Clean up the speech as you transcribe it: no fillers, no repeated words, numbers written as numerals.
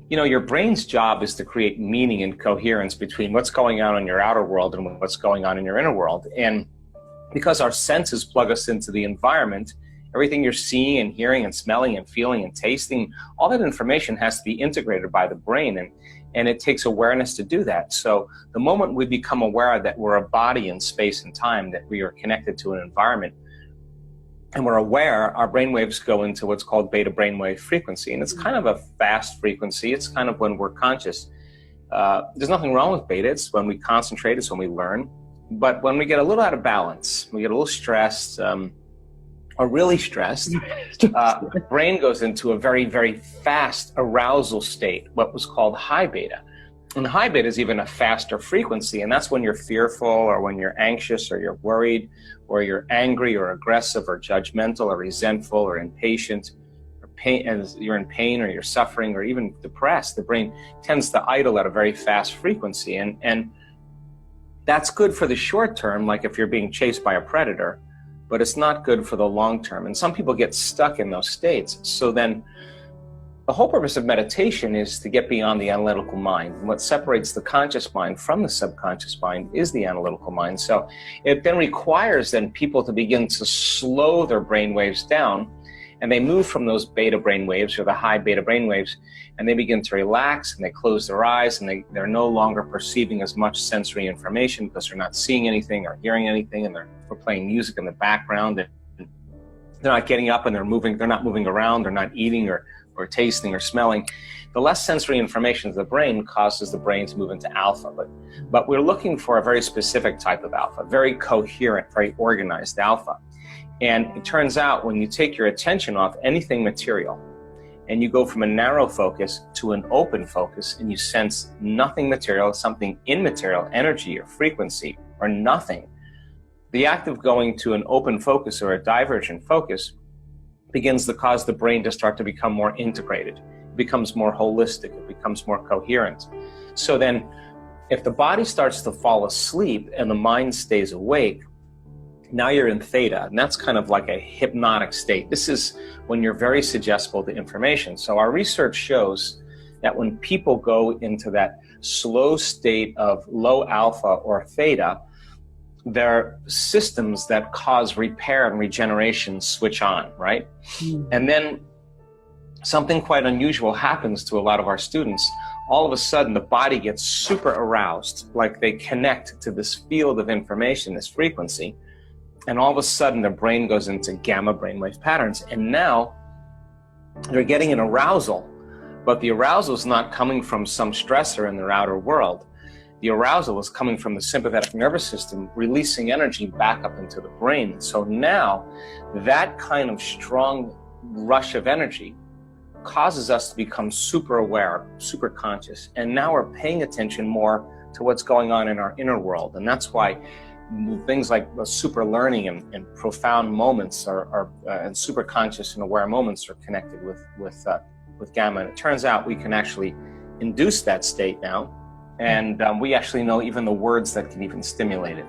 You know, your brain's job is to create meaning and coherence between what's going on in your outer world and what's going on in your inner world. And because our senses plug us into the environment, everything you're seeing and hearing and smelling and feeling and tasting, all that information has to be integrated by the brain, and it takes awareness to do that. So the moment we become aware that we're a body in space and time, that we are connected to an environment, and we're aware, our brainwaves go into what's called beta brainwave frequency. And it's kind of a fast frequency. It's kind of when we're conscious. There's nothing wrong with beta. It's when we concentrate, it's when we learn. But when we get a little out of balance, we get a little stressed, or really stressed, the brain goes into a very, very fast arousal state, what was called high beta. And high beta is even a faster frequency, and that's when you're fearful, or when you're anxious, or you're worried, or you're angry, or aggressive, or judgmental, or resentful, or impatient, or pain, and you're in pain, or you're suffering, or even depressed. The brain tends to idle at a very fast frequency, and that's good for the short term, like if you're being chased by a predator, but it's not good for the long term. And some people get stuck in those states. So then the whole purpose of meditation is to get beyond the analytical mind. And what separates the conscious mind from the subconscious mind is the analytical mind. So it then requires people to begin to slow their brain waves down, and they move from those beta brain waves, or the high beta brain waves, and they begin to relax, and they close their eyes, and they're no longer perceiving as much sensory information because they're not seeing anything or hearing anything, and we're playing music in the background, and they're not getting up and they're not moving around, they're not eating or tasting or smelling. The less sensory information to the brain causes the brain to move into alpha. But we're looking for a very specific type of alpha, very coherent, very organized alpha. And it turns out when you take your attention off anything material, and you go from a narrow focus to an open focus, and you sense nothing material, something immaterial, energy or frequency or nothing, the act of going to an open focus or a divergent focus begins to cause the brain to start to become more integrated. It becomes more holistic, it becomes more coherent. So then if the body starts to fall asleep and the mind stays awake, now you're in theta, and that's kind of like a hypnotic state. This is when you're very suggestible to information. So our research shows that when people go into that slow state of low alpha or theta, their systems that cause repair and regeneration switch on, right? And then something quite unusual happens to a lot of our students. All of a sudden, the body gets super aroused, like they connect to this field of information, this frequency, and all of a sudden their brain goes into gamma brainwave patterns. And now they're getting an arousal, but the arousal is not coming from some stressor in their outer world. The arousal is coming from the sympathetic nervous system, releasing energy back up into the brain. So now that kind of strong rush of energy causes us to become super aware, super conscious. And now we're paying attention more to what's going on in our inner world. And that's why things like super learning and profound moments and super conscious and aware moments are connected with gamma. And it turns out we can actually induce that state now. And we actually know even the words that can even stimulate it.